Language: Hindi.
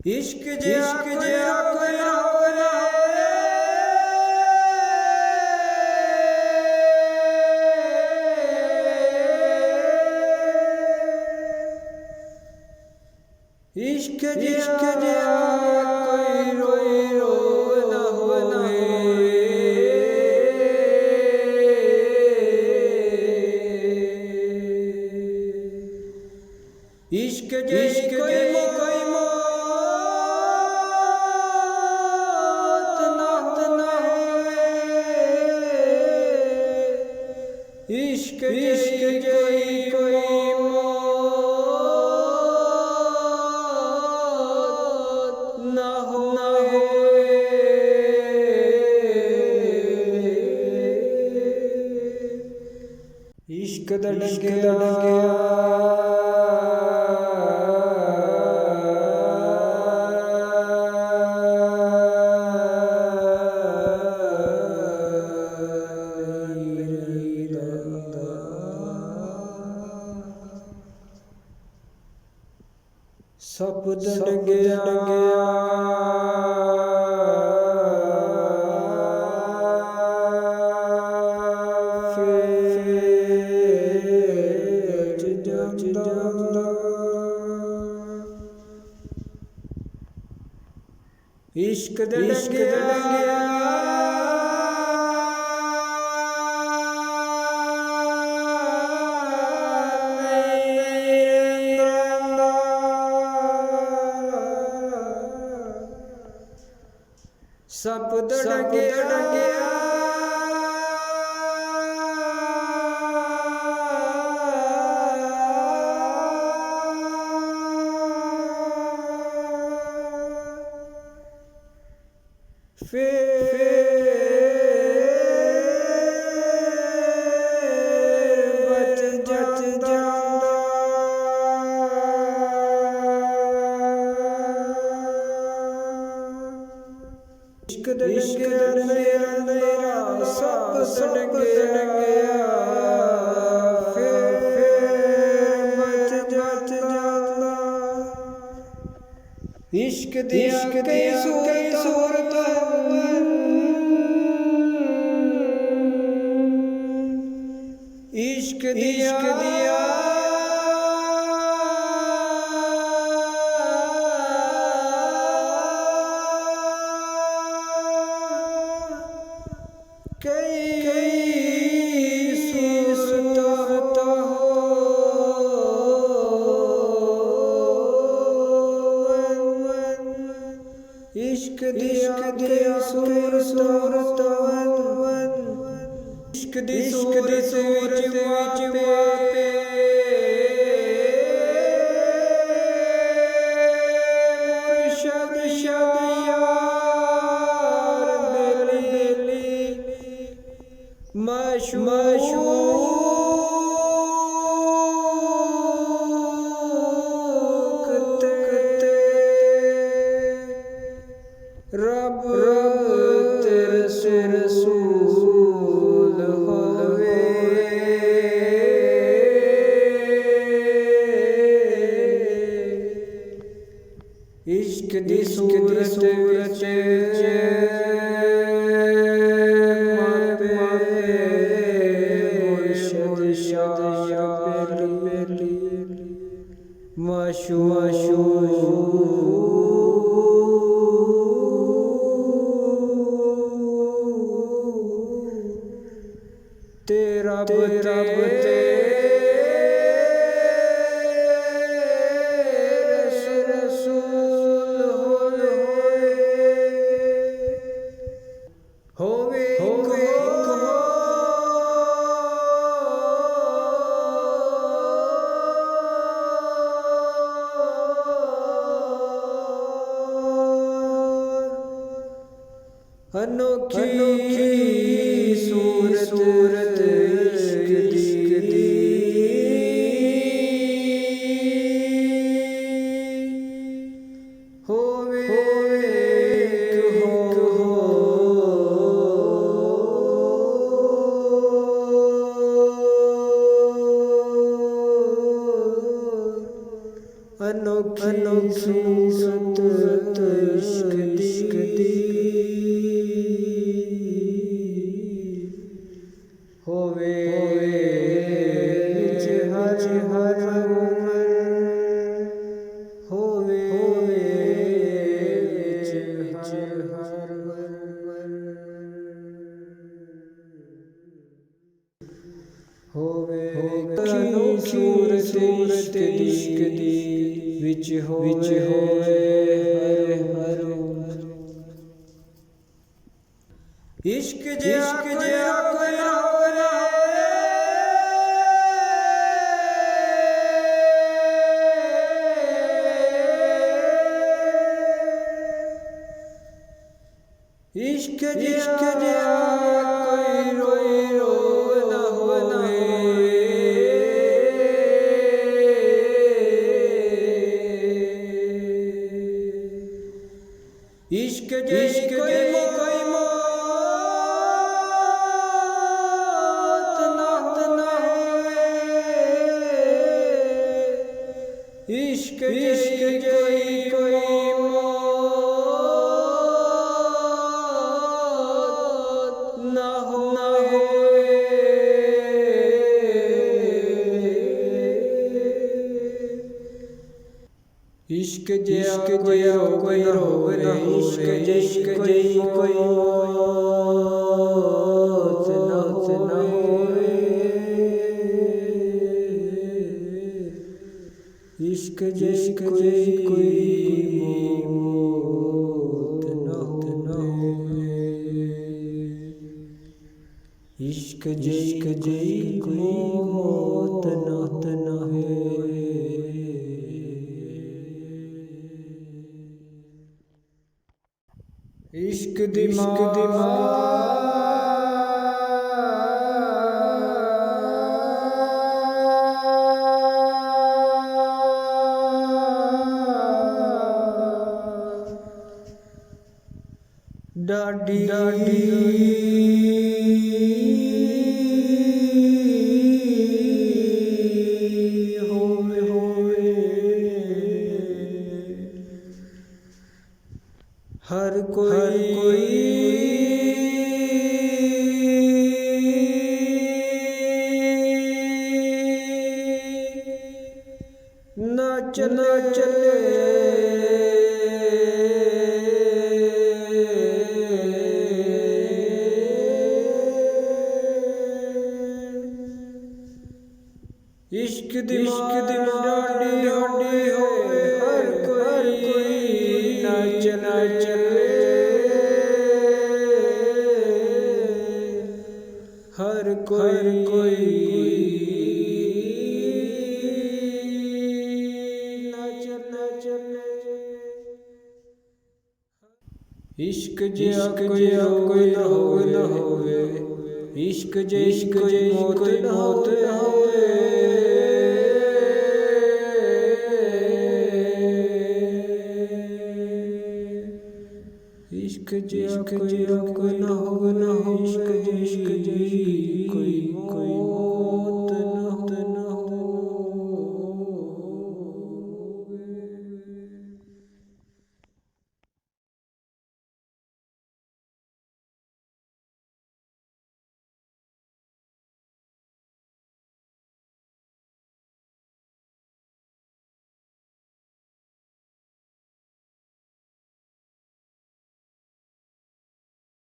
इश्क जिया कोई रोवे इश्क जिया कोई रोवे ना होवे इश्क कोई इश्क कोई मौत ना होवे इश्क दा डंगिया सप डंगिया इश्क डंगिया सप डंगिया बच जांदा इश्क डंगिया सब डंगिया बच जांदा इश्क दिया कई सूरत इश्क दिया कई सूरत इश्क दिया सूरत इश्क दी सूरत पे मुर्शद यार बेली माशूक ते रब तेरे रसूल होवे इश्क दी सूरत विच तेरा रसूल होवे अनोखी सूरत इश्क दी होवे अनोखी सूरत ਸੂਰਤ ਇਸ਼ਕ ਦੀ ਵਿੱਚ ਹੋਵੇ ਹਰ ਇਸ਼ਕ ਜਿਹਾ ਕੋਈ ਨਾ ਹੋਵੇ इश्क जिया कोई रोए ना होवे इश्क कोई मौत ना होवे इश्क कोई इश्क जिया कोई रोवे ना इश्क कोई मौत ना होवे इश्क कोई मौत ना होवे इश्क कोई मौत ना होवे इश्क दी डाडी हर कोई ना चले इश्क दिमागी होवे हर कोई ना चले हर कोई ना चले इश्क जिया कोई ना होवे इश्क कोई मौत ना होवे इश्क जिया कोई ना हो इश्क कोई